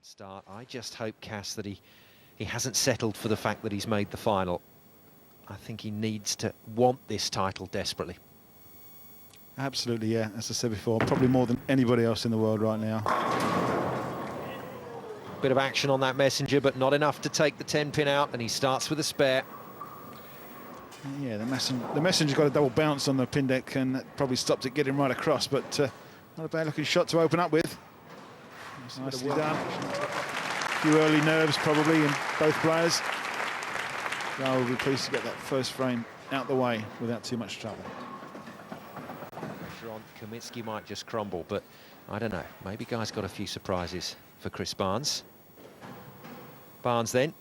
Start. I just hope, Cass, that he hasn't settled for the fact that he's made the final. I think he needs to want this title desperately. Absolutely, yeah. As I said before, probably more than anybody else in the world right now. Bit of action on that messenger, but not enough to take the 10-pin out, and he starts with a spare. Yeah, the messenger's got a double bounce on the pin deck, and that probably stopped it getting right across, but not a bad looking shot to open up with. Nicely done. A few early nerves probably in both players. I will be pleased to get that first frame out the way without too much trouble. Pressure on Caminsky might just crumble, but I don't know. Maybe Guy's got a few surprises for Chris Barnes. Barnes then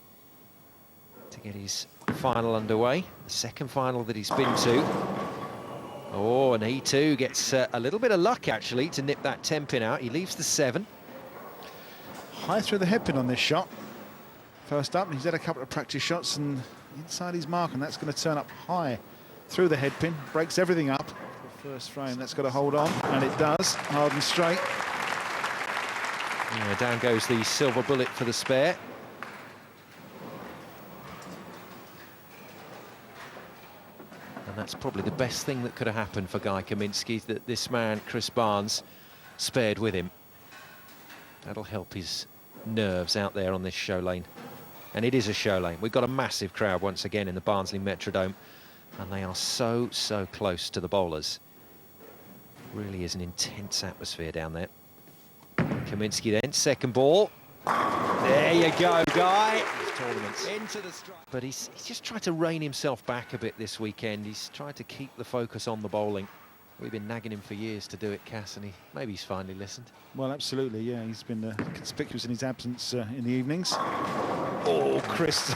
to get his final underway, the second final that he's been to. Oh, and he too gets a little bit of luck actually to nip that 10-pin out. He leaves the 7. High through the headpin on this shot. First up, he's had a couple of practice shots and inside his mark, and that's going to turn up high through the headpin, breaks everything up. The first frame, that's got to hold on, and it does, hard and straight. Yeah, down goes the silver bullet for the spare. And that's probably the best thing that could have happened for Guy Caminsky, that this man, Chris Barnes, spared with him. That'll help his nerves out there on this show lane. And it is a show lane. We've got a massive crowd once again in the Barnsley Metrodome, and they are so close to the bowlers. Really is an intense atmosphere down there. Caminsky then, second ball. There you go, Guy. Tournaments into the strike. But he's just tried to rein himself back a bit this weekend. He's tried to keep the focus on the bowling. We've been nagging him for years to do it, Cass, and maybe he's finally listened. Well, absolutely, yeah. He's been conspicuous in his absence in the evenings. Oh, Chris,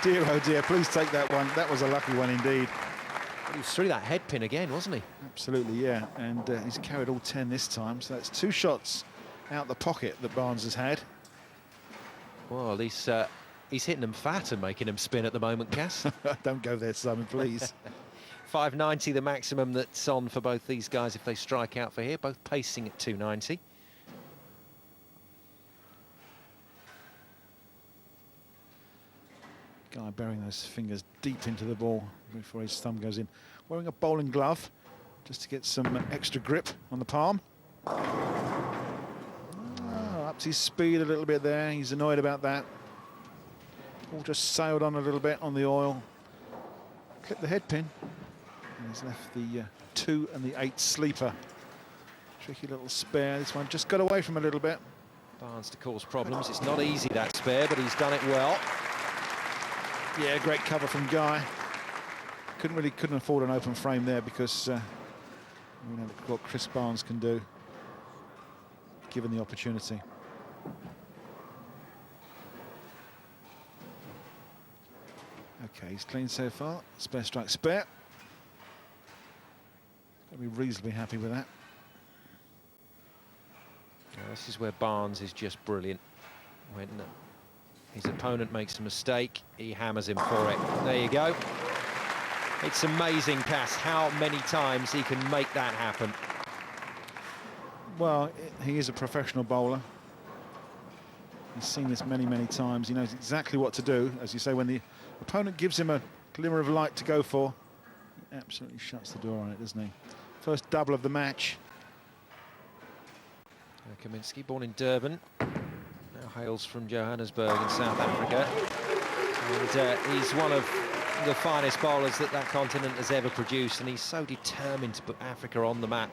dear, oh dear, please take that one. That was a lucky one indeed. He was through that head pin again, wasn't he? Absolutely, yeah. And he's carried all 10 this time, so that's 2 shots out the pocket that Barnes has had. Well, he's hitting them fat and making them spin at the moment, Cass. Don't go there, Simon, please. 590 the maximum that's on for both these guys if they strike out for here, both pacing at 290. Guy burying those fingers deep into the ball before his thumb goes in. Wearing a bowling glove just to get some extra grip on the palm. Ups his speed a little bit there. He's annoyed about that. Ball just sailed on a little bit on the oil. Clipped the head pin. And he's left the 2 and the 8 sleeper. Tricky little spare. This one just got away from a little bit. Barnes to cause problems. It's not easy, that spare, but he's done it well. Yeah, great cover from Guy. Couldn't afford an open frame there because you know what Chris Barnes can do, given the opportunity. Okay, he's clean so far. Spare strike, spare. Got to be reasonably happy with that. Now, this is where Barnes is just brilliant. When his opponent makes a mistake, he hammers him for it. There you go. It's amazing, Cass, how many times he can make that happen. Well, he is a professional bowler. He's seen this many times. He knows exactly what to do. As you say, when the opponent gives him a glimmer of light to go for, he absolutely shuts the door on it, doesn't he? First double of the match. Caminsky, born in Durban, now hails from Johannesburg in South Africa. And he's one of the finest bowlers that continent has ever produced, and he's so determined to put Africa on the map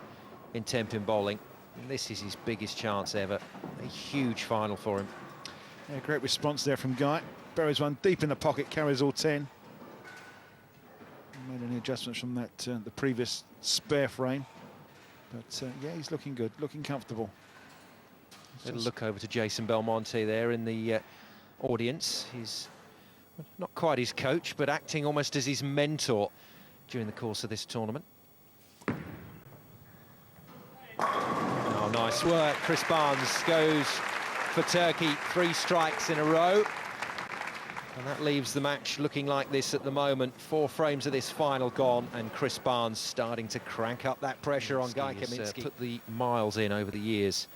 in 10-pin bowling. And this is his biggest chance ever. A huge final for him. Yeah, great response there from Guy. Buries one deep in the pocket, carries all 10. Made any adjustments from that the previous spare frame. But yeah, he's looking good, looking comfortable. Little look over to Jason Belmonte there in the audience. He's not quite his coach, but acting almost as his mentor during the course of this tournament. Oh, nice work. Chris Barnes goes for Turkey, 3 strikes in a row. And that leaves the match looking like this at the moment. 4 frames of this final gone, and Chris Barnes starting to crank up that pressure on Guy Caminsky. Put the miles in over the years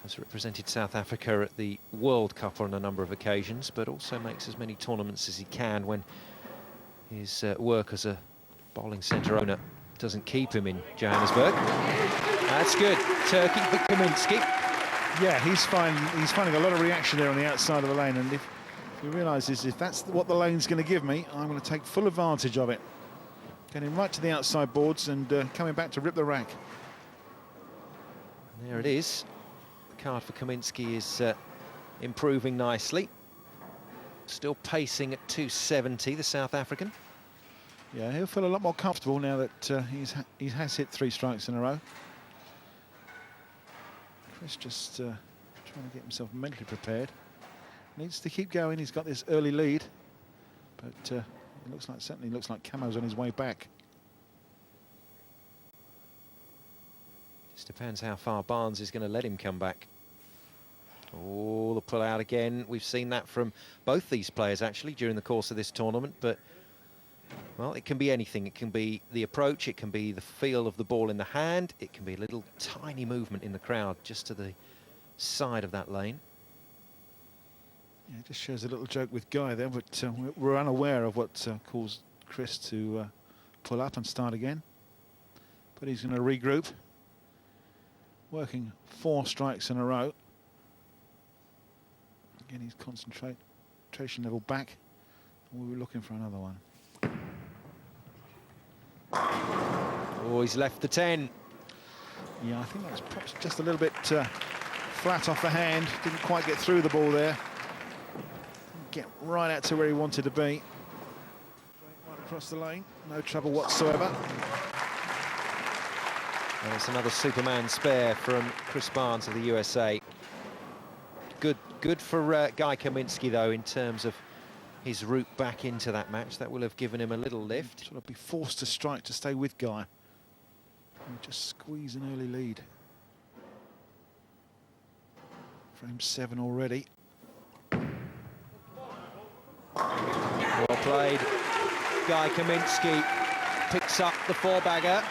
Has represented South Africa at the World Cup on a number of occasions, but also makes as many tournaments as he can when his work as a bowling centre owner doesn't keep him in Johannesburg. That's good. Turkey for Caminsky. Yeah, he's finding a lot of reaction there on the outside of the lane, and if he realises if that's what the lane's going to give me, I'm going to take full advantage of it. Getting right to the outside boards and coming back to rip the rack. And there it is. The card for Caminsky is improving nicely. Still pacing at 270, the South African. Yeah, he'll feel a lot more comfortable now that he has hit 3 strikes in a row. Chris just trying to get himself mentally prepared. Needs to keep going. He's got this early lead, but it certainly looks like Camo's on his way back. Just depends how far Barnes is going to let him come back. Oh, the pull out again. We've seen that from both these players actually during the course of this tournament, but well, it can be anything. It can be the approach, it can be the feel of the ball in the hand, it can be a little tiny movement in the crowd just to the side of that lane. Yeah, it just shows a little joke with Guy there, but we're unaware of what caused Chris to pull up and start again. But he's going to regroup, working 4 strikes in a row. Again, his concentration level back. We were looking for another one. Oh, he's left the 10. Yeah, I think that was perhaps just a little bit flat off the hand. Didn't quite get through the ball there. Didn't get right out to where he wanted to be. Right across the lane, no trouble whatsoever. And it's another Superman spare from Chris Barnes of the USA. Good for Guy Caminsky, though, in terms of his route back into that match. That will have given him a little lift. Sort of be forced to strike to stay with Guy. And just squeeze an early lead. Frame 7 already. Well played. Guy Caminsky picks up the 4-bagger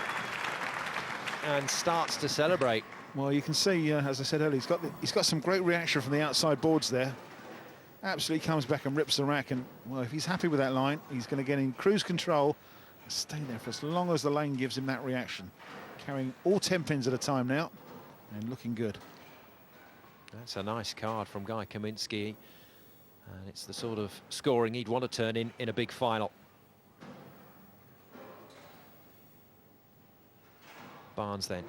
and starts to celebrate. Well, you can see, as I said earlier, he's got some great reaction from the outside boards there. Absolutely comes back and rips the rack, and well, if he's happy with that line, he's going to get in cruise control and stay there for as long as the lane gives him that reaction. Carrying all 10 pins at a time now, and looking good. That's a nice card from Guy Caminsky, and it's the sort of scoring he'd want to turn in a big final. Barnes then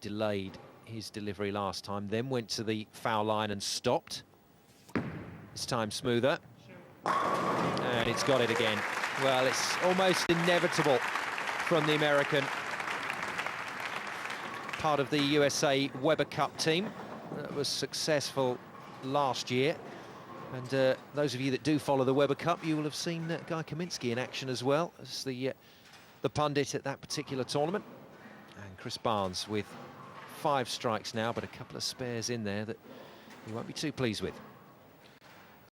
delayed his delivery last time, then went to the foul line and stopped. This time smoother, and it's got it again. Well, it's almost inevitable from the American. Part of the USA Weber Cup team that was successful last year. And those of you that do follow the Weber Cup, you will have seen Guy Caminsky in action as well as the pundit at that particular tournament. And Chris Barnes with 5 strikes now, but a couple of spares in there that he won't be too pleased with.